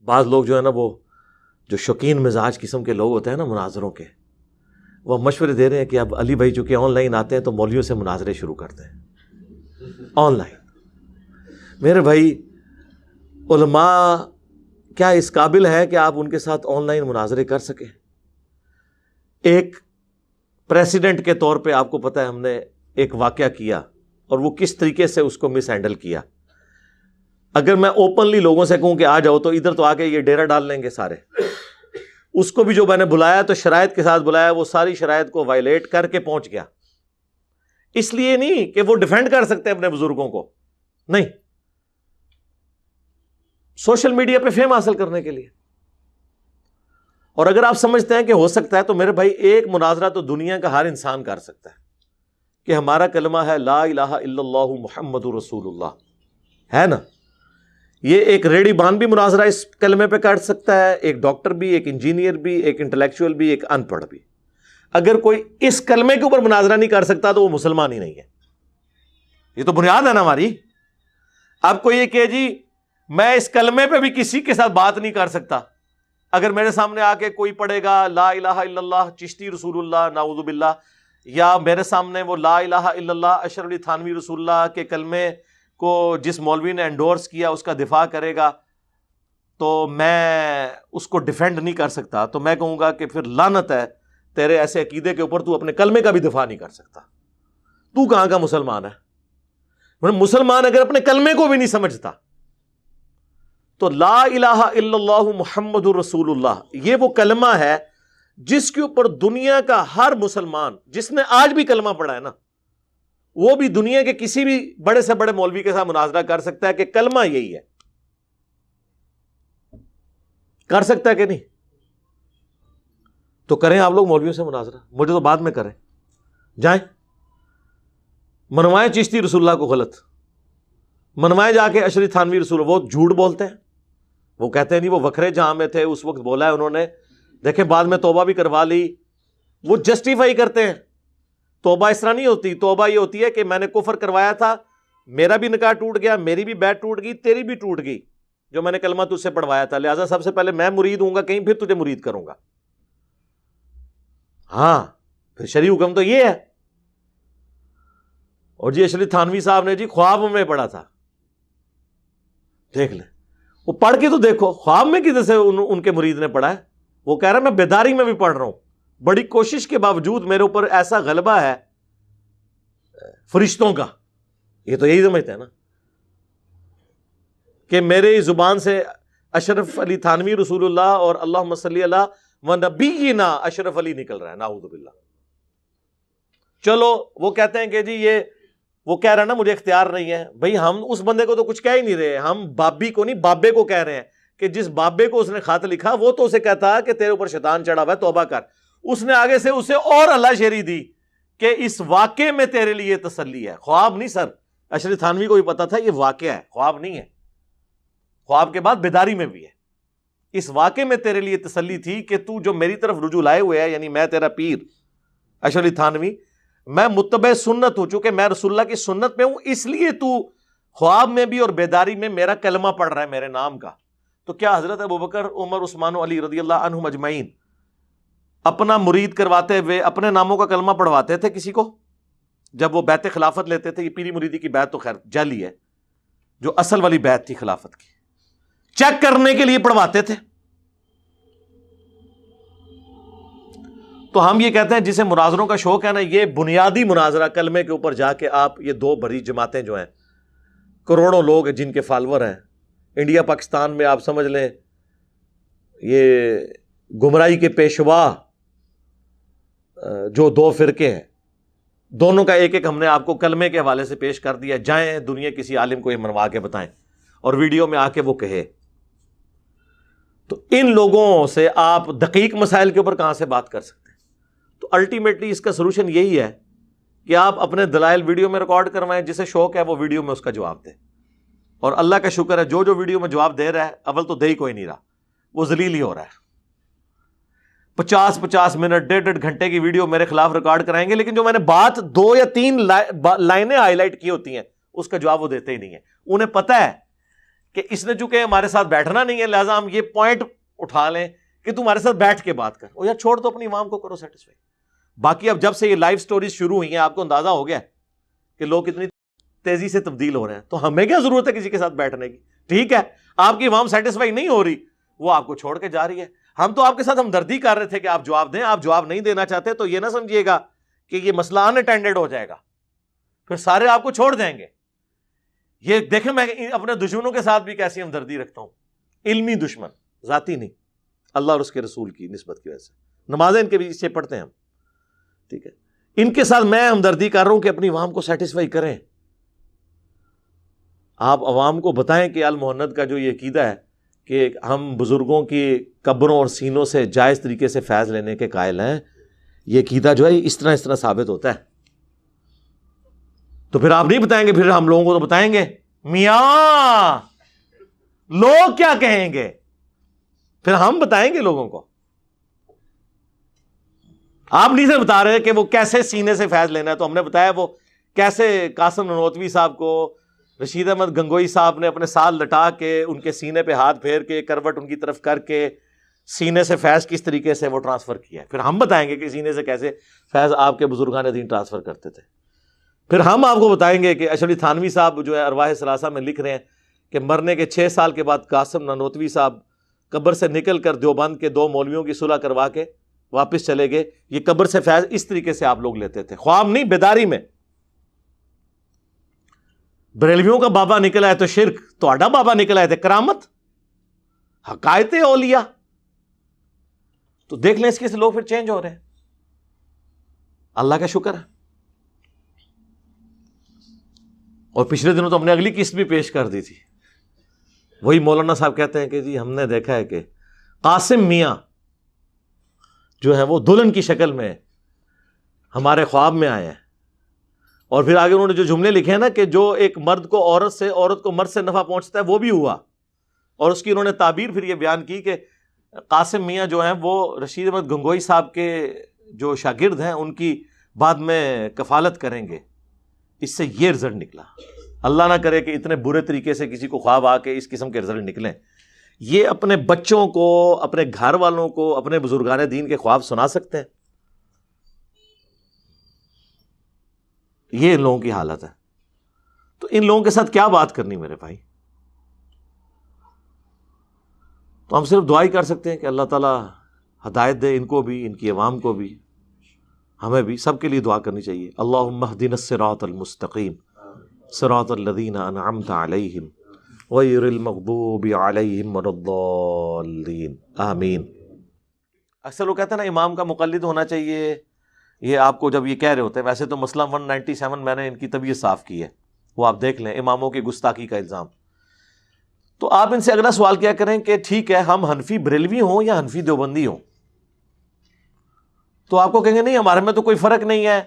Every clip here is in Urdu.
بعض لوگ جو ہے نا، وہ جو شوقین مزاج قسم کے لوگ ہوتے ہیں نا مناظروں کے، وہ مشورے دے رہے ہیں کہ اب علی بھائی چونکہ آن لائن آتے ہیں تو مولویوں سے مناظرے شروع کرتے ہیں آن لائن۔ میرے بھائی، علماء کیا اس قابل ہے کہ آپ ان کے ساتھ آن لائن مناظرے کر سکیں؟ ایک پریسیڈنٹ کے طور پہ آپ کو پتہ ہے ہم نے ایک واقعہ کیا اور وہ کس طریقے سے اس کو مس ہینڈل کیا۔ اگر میں اوپنلی لوگوں سے کہوں کہ آ جاؤ تو ادھر تو آ کے یہ ڈیرا ڈال لیں گے سارے۔ اس کو بھی جو میں نے بلایا تو شرائط کے ساتھ بلایا، وہ ساری شرائط کو وائلیٹ کر کے پہنچ گیا۔ اس لیے نہیں کہ وہ ڈیفینڈ کر سکتے اپنے بزرگوں کو، نہیں، سوشل میڈیا پہ فیم حاصل کرنے کے لیے۔ اور اگر آپ سمجھتے ہیں کہ ہو سکتا ہے تو میرے بھائی ایک مناظرہ تو دنیا کا ہر انسان کر سکتا ہے کہ ہمارا کلمہ ہے لا الہ الا اللہ محمد رسول اللہ، ہے نا؟ یہ ایک ریڈی بان بھی مناظرہ اس کلمے پہ کر سکتا ہے، ایک ڈاکٹر بھی، ایک انجینئر بھی، ایک انٹلیکچوئل بھی، ایک ان پڑھ بھی۔ اگر کوئی اس کلمے کے اوپر مناظرہ نہیں کر سکتا تو وہ مسلمان ہی نہیں ہے۔ یہ تو بنیاد ہے نا ہماری۔ اب کوئی یہ کہ جی میں اس کلمے پہ بھی کسی کے ساتھ بات نہیں کر سکتا، اگر میرے سامنے آ کے کوئی پڑھے گا لا الہ الا اللہ چشتی رسول اللہ نعوذ باللہ، یا میرے سامنے وہ لا الہ الا اللہ اشرف علی تھانوی رسول اللہ کے کلمے کو جس مولوی نے انڈورس کیا اس کا دفاع کرے گا، تو میں اس کو ڈیفینڈ نہیں کر سکتا، تو میں کہوں گا کہ پھر لعنت ہے تیرے ایسے عقیدے کے اوپر، تو اپنے کلمے کا بھی دفاع نہیں کر سکتا، تو کہاں کا مسلمان ہے؟ مسلمان اگر اپنے کلمے کو بھی نہیں سمجھتا تو لا الہ الا اللہ محمد رسول اللہ یہ وہ کلمہ ہے جس کے اوپر دنیا کا ہر مسلمان جس نے آج بھی کلمہ پڑھا ہے نا، وہ بھی دنیا کے کسی بھی بڑے سے بڑے مولوی کے ساتھ مناظرہ کر سکتا ہے کہ کلمہ یہی ہے۔ کر سکتا ہے کہ نہیں؟ تو کریں آپ لوگ مولویوں سے مناظرہ، مجھے تو بعد میں کریں، جائیں منوائیں چشتی رسول اللہ کو غلط، منوائیں جا کے اشرف تھانوی رسول، وہ جھوٹ بولتے ہیں، وہ کہتے ہیں نہیں وہ وکھرے جہاں میں تھے اس وقت بولا ہے انہوں نے، دیکھیں بعد میں توبہ بھی کروا لی، وہ جسٹیفائی کرتے ہیں۔ توبہ اس طرح نہیں ہوتی، توبہ یہ ہوتی ہے کہ میں نے کفر کروایا تھا، میرا بھی نکاح ٹوٹ گیا، میری بھی بیعت ٹوٹ گئی، تیری بھی ٹوٹ گئی جو میں نے کلمہ تجھ سے پڑھوایا تھا، لہٰذا سب سے پہلے میں مرید ہوں گا کہیں، پھر تجھے مرید کروں گا۔ ہاں پھر شرعی حکم تو یہ ہے۔ اور جی اشرف تھانوی صاحب نے جی خواب میں پڑھا تھا، دیکھ لیں، وہ پڑھ کے تو دیکھو خواب میں کدھر سے ان کے مرید نے پڑھا ہے۔ وہ کہہ رہا ہے میں بیداری میں بھی پڑھ رہا ہوں، بڑی کوشش کے باوجود میرے اوپر ایسا غلبہ ہے فرشتوں کا، یہ تو یہی سمجھتے ہیں نا کہ میرے زبان سے اشرف علی تھانوی رسول اللہ اور اللہم صلی علی و نبینا اشرف علی نکل رہا ہے، نعوذ باللہ۔ چلو وہ کہتے ہیں کہ جی یہ وہ کہہ رہا ہے نا مجھے اختیار نہیں ہے، بھئی ہم اس بندے کو تو کچھ کہہ ہی نہیں رہے، ہم بابی کو نہیں بابے کو کہہ رہے ہیں کہ جس بابے کو اس نے خط لکھا وہ تو اسے کہتا کہ تیرے اوپر شیطان چڑھا ہوا ہے توبہ کر، اس نے آگے سے اسے اور اللہ شیری دی کہ اس واقعے میں تیرے لیے تسلی ہے، خواب نہیں سر، اشرف تھانوی کو بھی پتا تھا یہ واقعہ ہے، خواب نہیں ہے، خواب کے بعد بیداری میں بھی ہے، اس واقعے میں تیرے لیے تسلی تھی کہ تو جو میری طرف رجوع لائے ہوئے ہے، یعنی میں تیرا پیر اشرف علی تھانوی، میں متبع سنت ہوں، چونکہ میں رسول اللہ کی سنت میں ہوں، اس لیے تو خواب میں بھی اور بیداری میں میرا کلمہ پڑھ رہا ہے میرے نام کا۔ تو کیا حضرت ابوبکر عمر عثمان و علی رضی اللہ عنہم اجمعین اپنا مرید کرواتے ہوئے اپنے ناموں کا کلمہ پڑھواتے تھے کسی کو؟ جب وہ بیعت خلافت لیتے تھے، یہ پیری مریدی کی بیعت تو خیر جعلی ہے، جو اصل والی بیعت تھی خلافت کی، چیک کرنے کے لیے پڑھواتے تھے۔ تو ہم یہ کہتے ہیں جسے مناظروں کا شوق ہے نا، یہ بنیادی مناظرہ کلمے کے اوپر جا کے آپ یہ دو بڑی جماعتیں جو ہیں، کروڑوں لوگ ہیں جن کے فالوور ہیں انڈیا پاکستان میں، آپ سمجھ لیں یہ گمراہی کے پیشوا جو دو فرقے ہیں، دونوں کا ایک ایک ہم نے آپ کو کلمے کے حوالے سے پیش کر دیا، جائیں دنیا کسی عالم کو یہ منوا کے بتائیں اور ویڈیو میں آ کے وہ کہے۔ تو ان لوگوں سے آپ دقیق مسائل کے اوپر کہاں سے بات کر سکتے ہیں؟ تو الٹیمیٹلی اس کا سلوشن یہی ہے کہ آپ اپنے دلائل ویڈیو میں ریکارڈ کروائیں، جسے شوق ہے وہ ویڈیو میں اس کا جواب دے، اور اللہ کا شکر ہے جو جو ویڈیو میں جواب دے رہا ہے، اول تو دے ہی کوئی نہیں رہا، وہ ذلیل ہی ہو رہا ہے۔ 50 منٹ 1.5 گھنٹے کی ویڈیو میرے خلاف ریکارڈ کرائیں گے، لیکن جو میں نے بات 2 یا 3 لائنیں ہائی لائٹ کی ہوتی ہیں اس کا جواب وہ دیتے ہی نہیں ہے۔ انہیں پتہ ہے کہ اس نے چونکہ ہمارے ساتھ بیٹھنا نہیں ہے لہٰذا ہم یہ پوائنٹ اٹھا لیں کہ تمہارے ساتھ بیٹھ کے بات کر. یا چھوڑ دو اپنی عوام کو کرو سیٹسفائی. باقی اب جب سے یہ لائف سٹوریز شروع ہوئی ہیں آپ کو اندازہ ہو گیا کہ لوگ اتنی تیزی سے تبدیل ہو رہے ہیں, تو ہمیں کیا ضرورت ہے کسی کے ساتھ بیٹھنے کی. ٹھیک ہے آپ کی عوام سیٹسفائی نہیں ہو رہی, وہ آپ کو چھوڑ کے جا رہی ہے. ہم تو آپ کے ساتھ ہمدردی کر رہے تھے کہ آپ جواب دیں, آپ جواب نہیں دینا چاہتے تو یہ نہ سمجھیے گا کہ یہ مسئلہ ان اٹینڈڈ ہو جائے گا, پھر سارے آپ کو چھوڑ دیں گے. یہ دیکھیں میں اپنے دشمنوں کے ساتھ بھی کیسی ہمدردی رکھتا ہوں, علمی دشمن, ذاتی نہیں, اللہ اور اس کے رسول کی نسبت کی وجہ سے. نمازیں ان کے پیچھے پڑھتے ہیں ہم, ٹھیک ہے, ان کے ساتھ میں ہمدردی کر رہا ہوں کہ اپنی عوام کو سیٹسفائی کریں. آپ عوام کو بتائیں کہ المحند کا جو یہ عقیدہ ہے کہ ہم بزرگوں کی قبروں اور سینوں سے جائز طریقے سے فیض لینے کے قائل ہیں, یہ عقیدہ جو ہے اس طرح ثابت ہوتا ہے. تو پھر آپ نہیں بتائیں گے, پھر ہم لوگوں کو تو بتائیں گے میاں لوگ کیا کہیں گے, پھر ہم بتائیں گے لوگوں کو. آپ نہیں سے بتا رہے کہ وہ کیسے سینے سے فیض لینا ہے, تو ہم نے بتایا وہ کیسے قاسم نانوتوی صاحب کو رشید احمد گنگوئی صاحب نے اپنے ساتھ لٹا کے ان کے سینے پہ ہاتھ پھیر کے کروٹ ان کی طرف کر کے سینے سے فیض کس طریقے سے وہ ٹرانسفر کیا ہے. پھر ہم بتائیں گے کہ سینے سے کیسے فیض آپ کے بزرگان دین ٹرانسفر کرتے تھے. پھر ہم آپ کو بتائیں گے کہ اشرف تھانوی صاحب جو ہے ارواح ثلاثہ میں لکھ رہے ہیں کہ مرنے کے 6 سال کے بعد قاسم نانوتوی صاحب قبر سے نکل کر دیوبند کے 2 مولویوں کی صلح کروا کے واپس چلے گئے. یہ قبر سے فیض اس طریقے سے آپ لوگ لیتے تھے, خواب نہیں بیداری میں. بریلویوں کا بابا نکلا ہے تو شرک, تو بابا نکلا ہے تو کرامت, حقائق اولیاء. تو دیکھ لیں اس کے سے لوگ پھر چینج ہو رہے ہیں, اللہ کا شکر ہے. اور پچھلے دنوں تو ہم نے اگلی قسط بھی پیش کر دی تھی. وہی مولانا صاحب کہتے ہیں کہ جی ہم نے دیکھا ہے کہ قاسم میاں جو ہے وہ دلہن کی شکل میں ہمارے خواب میں آئے ہیں. اور پھر آگے انہوں نے جو جملے لکھے ہیں نا کہ جو ایک مرد کو عورت سے, عورت کو مرد سے نفع پہنچتا ہے وہ بھی ہوا. اور اس کی انہوں نے تعبیر پھر یہ بیان کی کہ قاسم میاں جو ہیں وہ رشید احمد گنگوئی صاحب کے جو شاگرد ہیں ان کی بعد میں کفالت کریں گے. اس سے یہ رزلٹ نکلا. اللہ نہ کرے کہ اتنے برے طریقے سے کسی کو خواب آ کے اس قسم کے رزلٹ نکلیں. یہ اپنے بچوں کو, اپنے گھر والوں کو, اپنے بزرگان دین کے خواب سنا سکتے ہیں؟ یہ ان لوگوں کی حالت ہے. تو ان لوگوں کے ساتھ کیا بات کرنی میرے بھائی؟ تو ہم صرف دعا ہی کر سکتے ہیں کہ اللہ تعالیٰ ہدایت دے ان کو بھی, ان کی عوام کو بھی, ہمیں بھی, سب کے لیے دعا کرنی چاہیے. اللہم اہدنا الصراط المستقیم صراط الذین انعمت علیہم غیر المغضوب علیہم ولا الضالین آمین. اکثر لوگ کہتے ہیں نا امام کا مقلد ہونا چاہیے, یہ آپ کو جب یہ کہہ رہے ہوتے ہیں, ویسے تو مسئلہ 197 میں نے ان کی طبیعت صاف کی ہے, وہ آپ دیکھ لیں, اماموں کی گستاخی کا الزام. تو آپ ان سے اگلا سوال کیا کریں کہ ٹھیک ہے ہم حنفی بریلوی ہوں یا حنفی دیوبندی ہوں, تو آپ کو کہیں گے نہیں ہمارے میں تو کوئی فرق نہیں ہے,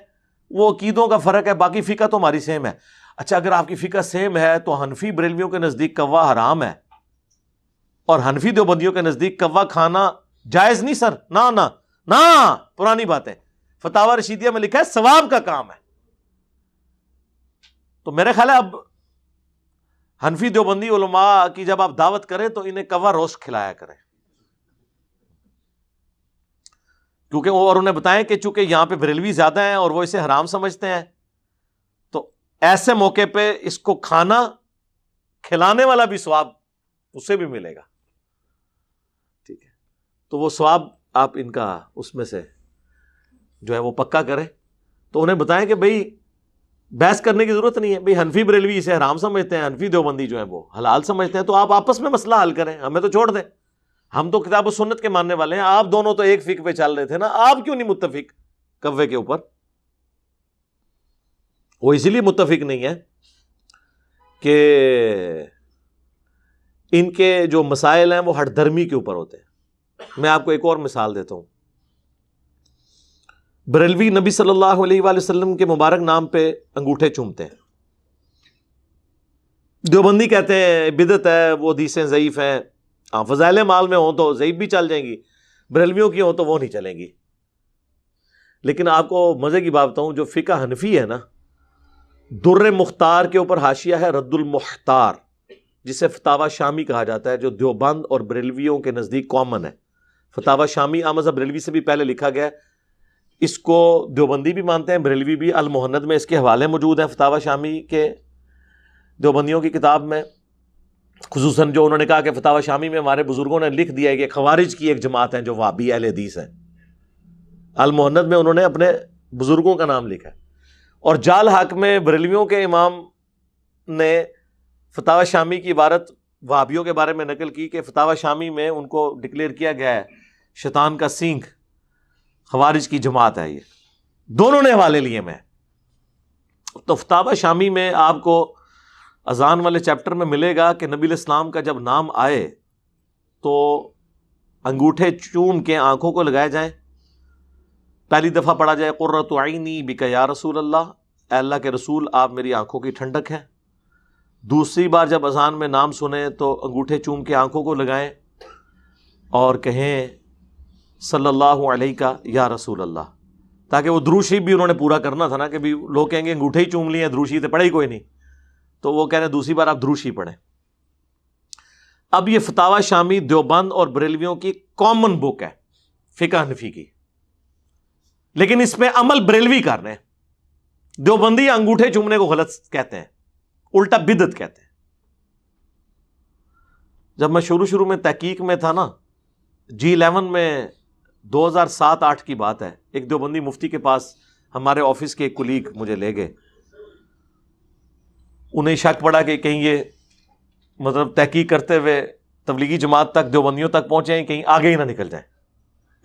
وہ عقیدوں کا فرق ہے, باقی فقہ تو ہماری سیم ہے. اچھا اگر آپ کی فقہ سیم ہے تو حنفی بریلویوں کے نزدیک کوا حرام ہے اور حنفی دیوبندیوں کے نزدیک کوا کھانا جائز نہیں سر, نہ نہ نہ, پرانی بات ہے. فتاوی رشیدیہ میں لکھا ہے ثواب کا کام ہے. تو میرے خیال ہے اب حنفی دیوبندی علماء کی جب آپ دعوت کریں تو انہیں کوا روسٹ کھلایا کریں, کیونکہ وہ اور انہیں بتائیں کہ چونکہ یہاں پہ بریلوی زیادہ ہیں اور وہ اسے حرام سمجھتے ہیں, تو ایسے موقع پہ اس کو کھانا کھلانے والا بھی ثواب اسے بھی ملے گا. ٹھیک ہے, تو وہ ثواب آپ ان کا اس میں سے جو ہے وہ پکا کریں. تو انہیں بتائیں کہ بھئی بحث کرنے کی ضرورت نہیں ہے, بھئی حنفی بریلوی اسے حرام سمجھتے ہیں, حنفی دیوبندی جو ہے وہ حلال سمجھتے ہیں, تو آپ آپس میں مسئلہ حل کریں, ہمیں تو چھوڑ دیں. ہم تو کتاب و سنت کے ماننے والے ہیں, آپ دونوں تو ایک فقہ پہ چل رہے تھے نا, آپ کیوں نہیں متفق کوے کے اوپر؟ وہ اسی لیے متفق نہیں ہے کہ ان کے جو مسائل ہیں وہ ہٹ درمی کے اوپر ہوتے ہیں. میں آپ کو ایک اور مثال دیتا ہوں. بریلوی نبی صلی اللہ علیہ وآلہ وسلم کے مبارک نام پہ انگوٹھے چومتے ہیں, دیوبندی کہتے ہیں بدعت ہے, وہ حدیثیں ضعیف ہیں. ہاں فضائل مال میں ہوں تو ضعیف بھی چل جائیں گی, بریلویوں کی ہوں تو وہ نہیں چلیں گی. لیکن آپ کو مزے کی بات بتاؤں, جو فقہ حنفی ہے نا, در مختار کے اوپر حاشیہ ہے رد المختار, جسے فتاوی شامی کہا جاتا ہے، جو دیوبند اور بریلویوں کے نزدیک کامن ہے۔ فتاوی شامی احمد بریلوی سے بھی پہلے لکھا گیا ہے، اس کو دیوبندی بھی مانتے ہیں، بریلوی بھی۔ المہند میں اس کے حوالے موجود ہیں فتاوی شامی کے، دیوبندیوں کی کتاب میں، خصوصاً جو انہوں نے کہا کہ فتاوی شامی میں ہمارے بزرگوں نے لکھ دیا ہے کہ خوارج کی ایک جماعت ہے جو وہابی اہل حدیث ہیں۔ المہند میں انہوں نے اپنے بزرگوں کا نام لکھا ہے۔ اور جال حق میں بریلویوں کے امام نے فتاوی شامی کی عبارت وہابیوں کے بارے میں نقل کی کہ فتاوی شامی میں ان کو ڈکلیئر کیا گیا ہے شیطان کا سینگ، خوارج کی جماعت ہے۔ یہ دونوں نے حوالے لیے میں۔ تو فتاوی شامی میں آپ کو اذان والے چیپٹر میں ملے گا کہ نبی علیہ السلام کا جب نام آئے تو انگوٹھے چوم کے آنکھوں کو لگائے جائیں۔ پہلی دفعہ پڑھا جائے قرۃ عینی بک یا رسول اللہ، اے اللہ کے رسول آپ میری آنکھوں کی ٹھنڈک ہیں۔ دوسری بار جب اذان میں نام سنیں تو انگوٹھے چوم کے آنکھوں کو لگائیں اور کہیں صلی اللہ علیہ یا رسول اللہ، تاکہ وہ درود شریف بھی انہوں نے پورا کرنا تھا نا، کہ بھی لوگ کہیں گے انگوٹھے ہی چوم لیے، درود شریف تو پڑھا ہی کوئی نہیں، تو وہ کہہ رہے ہیں دوسری بار آپ درود شریف پڑھیں۔ اب یہ فتاوی شامی دیوبند اور بریلویوں کی کامن بک ہے فقہ حنفی کی، لیکن اس میں عمل بریلوی کر رہے ہیں۔ دیوبندی انگوٹھے چومنے کو غلط کہتے ہیں، الٹا بدعت کہتے ہیں۔ جب میں شروع میں تحقیق میں تھا نا، G11 میں 2007-8 کی بات ہے، ایک دیوبندی مفتی کے پاس ہمارے آفس کے ایک کولیگ مجھے لے گئے۔ انہیں شک پڑا کہ کہیں یہ مطلب تحقیق کرتے ہوئے تبلیغی جماعت تک، دیوبندیوں تک پہنچے، کہیں آگے ہی نہ نکل جائیں،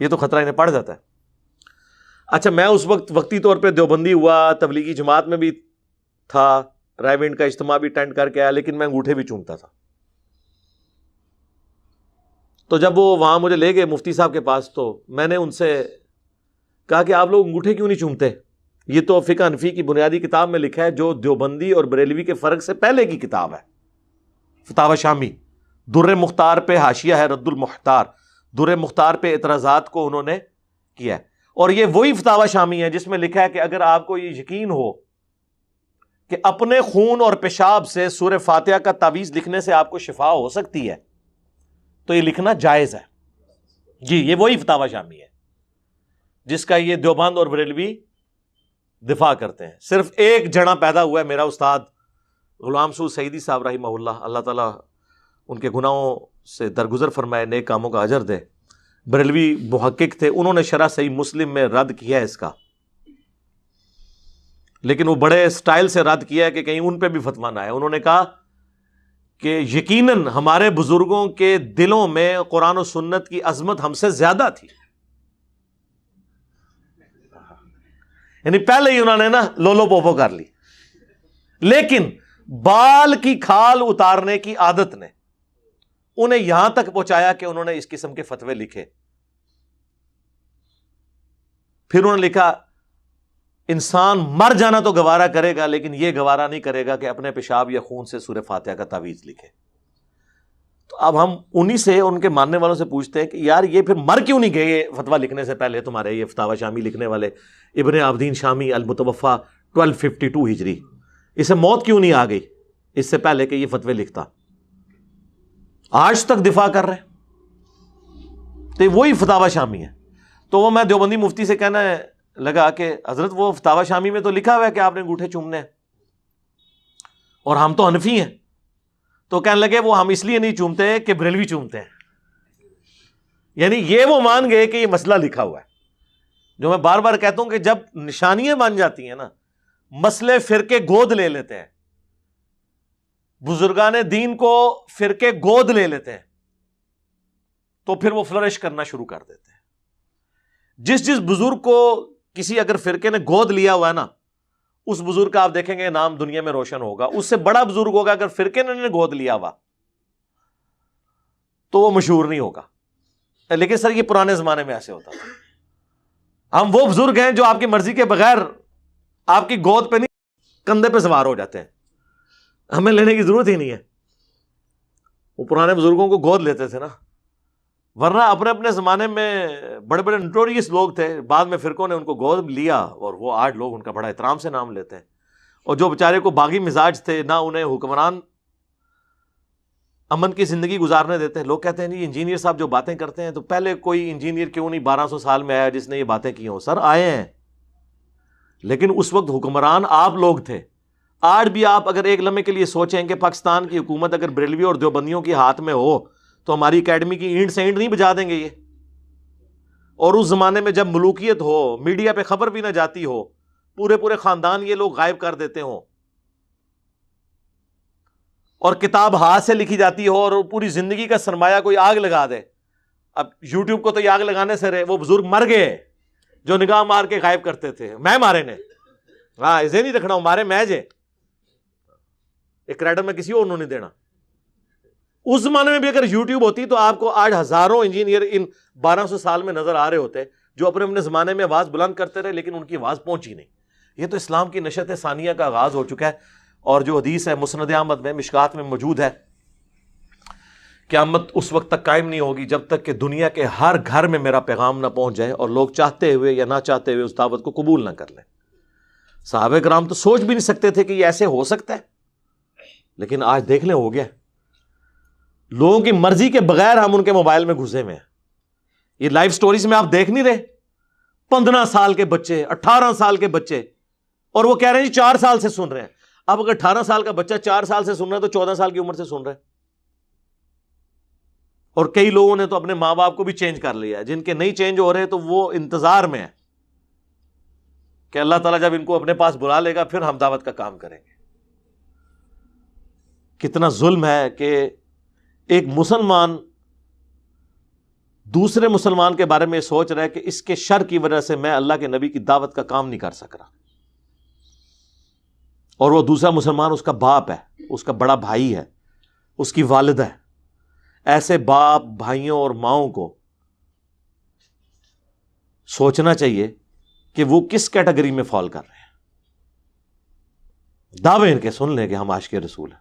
یہ تو خطرہ انہیں پڑ جاتا ہے۔ اچھا، میں اس وقت وقتی طور پہ دیوبندی ہوا، تبلیغی جماعت میں بھی تھا، رائے وینڈ کا اجتماع بھی اٹینڈ کر کے آیا، لیکن میں انگوٹھے بھی چومتا تھا۔ تو جب وہ وہاں مجھے لے گئے مفتی صاحب کے پاس، تو میں نے ان سے کہا کہ آپ لوگ انگوٹھے کیوں نہیں چومتے؟ یہ تو فقہ حنفی کی بنیادی کتاب میں لکھا ہے، جو دیوبندی اور بریلوی کے فرق سے پہلے کی کتاب ہے، فتاوی شامی۔ در مختار پہ حاشیہ ہے رد المختار، در مختار پہ اعتراضات کو انہوں نے کیا ہے، اور یہ وہی فتاوی شامی ہے جس میں لکھا ہے کہ اگر آپ کو یہ یقین ہو کہ اپنے خون اور پیشاب سے سورہ فاتحہ کا تعویذ لکھنے سے آپ کو شفا ہو سکتی ہے تو یہ لکھنا جائز ہے۔ جی، یہ وہی فتاوی شامی ہے جس کا یہ دیوبند اور بریلوی دفاع کرتے ہیں۔ صرف ایک جنا پیدا ہوا ہے، میرا استاد غلام سعود سعیدی صاحب رحمہ اللہ، اللہ تعالیٰ ان کے گناہوں سے درگزر فرمائے، نیک کاموں کا اجر دے، بریلوی محقق تھے، انہوں نے شرح صحیح مسلم میں رد کیا ہے اس کا، لیکن وہ بڑے سٹائل سے رد کیا ہے کہ کہیں ان پہ بھی فتویٰ نہ آئے۔ انہوں نے کہا کہ یقیناً ہمارے بزرگوں کے دلوں میں قرآن و سنت کی عظمت ہم سے زیادہ تھی، یعنی پہلے ہی انہوں نے نا لولو پوپو کر لی، لیکن بال کی کھال اتارنے کی عادت نے انہیں یہاں تک پہنچایا کہ انہوں نے اس قسم کے فتوے لکھے۔ پھر انہوں نے لکھا انسان مر جانا تو گوارا کرے گا، لیکن یہ گوارا نہیں کرے گا کہ اپنے پیشاب یا خون سے سورہ فاتحہ کا تعویذ لکھے۔ تو اب ہم انہی سے، ان کے ماننے والوں سے پوچھتے ہیں کہ یار یہ پھر مر کیوں نہیں گئے فتویٰ لکھنے سے پہلے تمہارے یہ فتاوی شامی لکھنے والے ابن عابدین شامی المتوفا 1252 ہجری، اسے موت کیوں نہیں آ گئی اس سے پہلے کہ یہ فتوے لکھتا؟ آج تک دفاع کر رہے ہیں۔ تو وہی فتاوی شامی ہے۔ تو وہ میں دیوبندی مفتی سے کہنا لگا کہ حضرت وہ فتاوی شامی میں تو لکھا ہوا ہے کہ آپ نے انگوٹھے چومنے ہیں، اور ہم تو حنفی ہیں۔ تو کہنے لگے وہ ہم اس لیے نہیں چومتے کہ بریلوی چومتے ہیں، یعنی یہ وہ مان گئے کہ یہ مسئلہ لکھا ہوا ہے۔ جو میں بار بار کہتا ہوں کہ جب نشانیاں بن جاتی ہیں نا، مسئلے فرقے گود لے لیتے ہیں، بزرگان دین کو فرقے گود لے لیتے ہیں، تو پھر وہ فلرش کرنا شروع کر دیتے ہیں۔ جس بزرگ کو کسی اگر فرقے نے گود لیا ہوا ہے نا، اس بزرگ کا آپ دیکھیں گے نام دنیا میں روشن ہوگا۔ اس سے بڑا بزرگ ہوگا اگر فرقے نے گود لیا ہوا تو وہ مشہور نہیں ہوگا۔ لیکن سر یہ پرانے زمانے میں ایسے ہوتا تھا۔ ہم وہ بزرگ ہیں جو آپ کی مرضی کے بغیر آپ کی گود پہ نہیں، کندھے پہ سوار ہو جاتے ہیں، ہمیں لینے کی ضرورت ہی نہیں ہے۔ وہ پرانے بزرگوں کو گود لیتے تھے نا، ورنہ اپنے اپنے زمانے میں بڑے بڑے نوٹوریس لوگ تھے، بعد میں فرقوں نے ان کو گود لیا، اور وہ آج لوگ ان کا بڑا احترام سے نام لیتے ہیں۔ اور جو بیچارے کو باغی مزاج تھے، نہ انہیں حکمران امن کی زندگی گزارنے دیتے ہیں. لوگ کہتے ہیں جی انجینئر صاحب جو باتیں کرتے ہیں, تو پہلے کوئی انجینئر کیوں نہیں 1200 سال میں آیا جس نے یہ باتیں کی ہوں؟ سر آئے ہیں, لیکن اس وقت حکمران آپ لوگ تھے. آج بھی آپ اگر ایک لمحے کے لیے سوچیں کہ پاکستان کی حکومت اگر بریلوی اور دیوبندیوں کے ہاتھ میں ہو تو ہماری اکیڈمی کی اینٹ سے اینٹ نہیں بجا دیں گے یہ. اور اس زمانے میں جب ملوکیت ہو, میڈیا پہ خبر بھی نہ جاتی ہو, پورے خاندان یہ لوگ غائب کر دیتے ہوں, اور کتاب ہاتھ سے لکھی جاتی ہو, اور پوری زندگی کا سرمایہ کوئی آگ لگا دے. اب یوٹیوب کو تو یہ آگ لگانے سے رہے, وہ بزرگ مر گئے جو نگاہ مار کے غائب کرتے تھے. میں مارے نے, ہاں اسے نہیں رکھنا ہوں, مارے میں جے ایک کریڈٹ میں کسی اور نہیں دینا. اس زمانے میں بھی اگر یوٹیوب ہوتی تو آپ کو آج ہزاروں انجینئر ان 1200 سال میں نظر آ رہے ہوتے جو اپنے اپنے زمانے میں آواز بلند کرتے رہے, لیکن ان کی آواز پہنچی نہیں. یہ تو اسلام کی نشت ثانیہ کا آغاز ہو چکا ہے. اور جو حدیث ہے مسند احمد میں مشکات میں موجود ہے, قیامت اس وقت تک قائم نہیں ہوگی جب تک کہ دنیا کے ہر گھر میں میرا پیغام نہ پہنچ جائے اور لوگ چاہتے ہوئے یا نہ چاہتے ہوئے اس دعوت کو قبول نہ کر لیں. صحابہ کرام تو سوچ بھی نہیں سکتے تھے کہ یہ ایسے ہو سکتا ہے, لیکن آج دیکھ لیں ہو گیا. لوگوں کی مرضی کے بغیر ہم ان کے موبائل میں گھسے ہوئے ہیں. یہ لائف سٹوریز میں آپ دیکھ نہیں رہے, 15 سال کے بچے, 18 سال کے بچے, اور وہ کہہ رہے ہیں جی 4 سال سے سن رہے ہیں. اب اگر 18 سال کا بچہ 4 سال سے سن رہا ہے تو 14 سال کی عمر سے سن رہا ہے. اور کئی لوگوں نے تو اپنے ماں باپ کو بھی چینج کر لیا ہے. جن کے نہیں چینج ہو رہے تو وہ انتظار میں ہے کہ اللہ تعالیٰ جب ان کو اپنے پاس بلا لے گا پھر ہم دعوت کا کام کریں گے. کتنا ظلم ہے کہ ایک مسلمان دوسرے مسلمان کے بارے میں سوچ رہا ہے کہ اس کے شر کی وجہ سے میں اللہ کے نبی کی دعوت کا کام نہیں کر سک رہا, اور وہ دوسرا مسلمان اس کا باپ ہے, اس کا بڑا بھائی ہے, اس کی والدہ ہے. ایسے باپ بھائیوں اور ماؤں کو سوچنا چاہیے کہ وہ کس کیٹیگری میں فال کر رہے ہیں. دعوے ان کے سن لیں کہ ہم عاشق رسول ہیں.